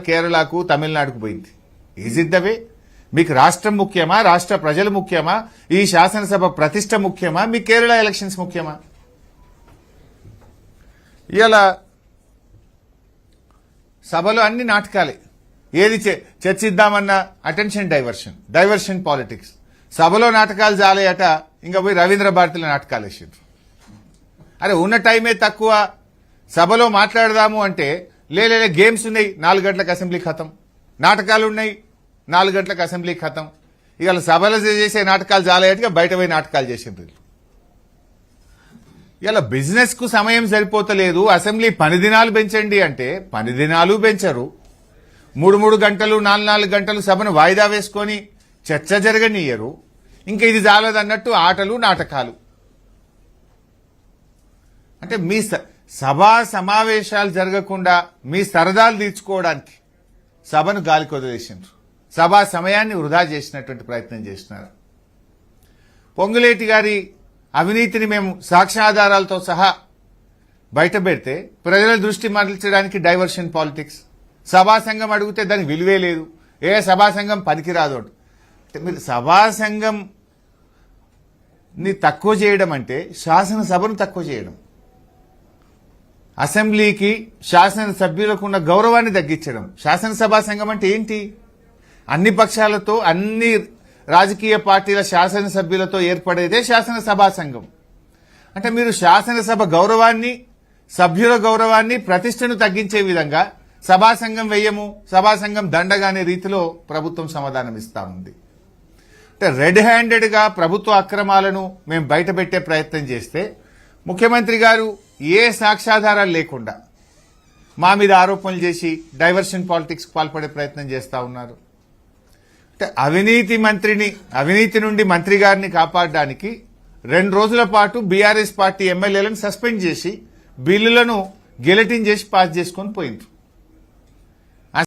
కేరళకు తమిళనాడుకు పోయింది. Is it the way? మీకు రాష్ట్రం ముఖ్యమా, రాష్ట్ర ప్రజలు ముఖ్యమా, ఈ శాసనసభ ప్రతిష్ట ముఖ్యమా, మీ కేరళ ఎలక్షన్స్ ముఖ్యమా? ఇలా సభలో అన్ని నాటకాలే. ఏది చర్చిద్దామన్న అటెన్షన్ డైవర్షన్ పాలిటిక్స్. సభలో నాటకాలు జాలేయట, ఇంకా పోయి రవీంద్ర భారతిలో నాటకాలు వేసిండ్రు. అరే ఉన్న టైమే తక్కువ, సభలో మాట్లాడదాము అంటే లేలే గేమ్స్ ఉన్నాయి 4 గంటలకు అసెంబ్లీ ఖతం, నాటకాలు ఉన్నాయి 4 గంటలకు అసెంబ్లీ ఖతం. ఇవాళ సభలో చేసే నాటకాలు జాలేయటగా బయట పోయి నాటకాలు చేసిండ్రు. ఇలా బిజినెస్ కు సమయం సరిపోతలేదు, అసెంబ్లీ పని దినాలు పెంచండి అంటే పని దినాలు పెంచరు. 3 గంటలు 4 గంటలు సభను వాయిదా వేసుకొని చర్చ జరగనియ్యరు. ఇంకా ఇది చాలదన్నట్టు ఆటలు నాటకాలు. అంటే మీ సభా సమావేశాలు జరగకుండా మీ సరదాలు తీర్చుకోవడానికి సభను గాలికి వదిలేసిండ్రు. సభా సమయాన్ని వృధా చేసినటువంటి ప్రయత్నం చేస్తున్నారు. పొంగులేటి గారి అవినీతిని మేము సాక్ష్యాధారాలతో సహా బయట పెడితే ప్రజల దృష్టి మరల్చడానికి డైవర్షన్ పాలిటిక్స్. సభా సంఘం అడిగితే దానికి విలువే లేదు, ఏ సభా సంఘం పనికిరాదు. మీరు సభా సంఘం ని తక్కువ చేయడం అంటే శాసనసభను తక్కువ చేయడం, అసెంబ్లీకి శాసనసభ్యులకు ఉన్న గౌరవాన్ని తగ్గించడం. శాసనసభా సంఘం అంటే ఏంటి? అన్ని పక్షాలతో అన్ని రాజకీయ పార్టీల శాసనసభ్యులతో ఏర్పడేదే శాసనసభా సంఘం. అంటే మీరు శాసనసభ గౌరవాన్ని, సభ్యుల గౌరవాన్ని, ప్రతిష్టను తగ్గించే విధంగా సభా సంఘం వెయ్యము, సభా సంఘం దండగా అనే రీతిలో ప్రభుత్వం సమాధానం ఇస్తా ఉంది. అంటే రెడ్ హ్యాండెడ్ గా ప్రభుత్వ అక్రమాలను మేము బయట పెట్టే ప్రయత్నం చేస్తే ముఖ్యమంత్రి గారు ఏ సాక్ష్యాధారాలు లేకుండా మా మీద ఆరోపణలు చేసి డైవర్షన్ పాలిటిక్స్ పాల్పడే ప్రయత్నం చేస్తా ఉన్నారు. అంటే అవినీతి నుండి మంత్రి గారిని కాపాడడానికి 2 రోజుల పాటు బీఆర్ఎస్ పార్టీ ఎమ్మెల్యేలను సస్పెండ్ చేసి బిల్లులను గెలటిన్ చేసి పాస్ చేసుకొని పోయింది.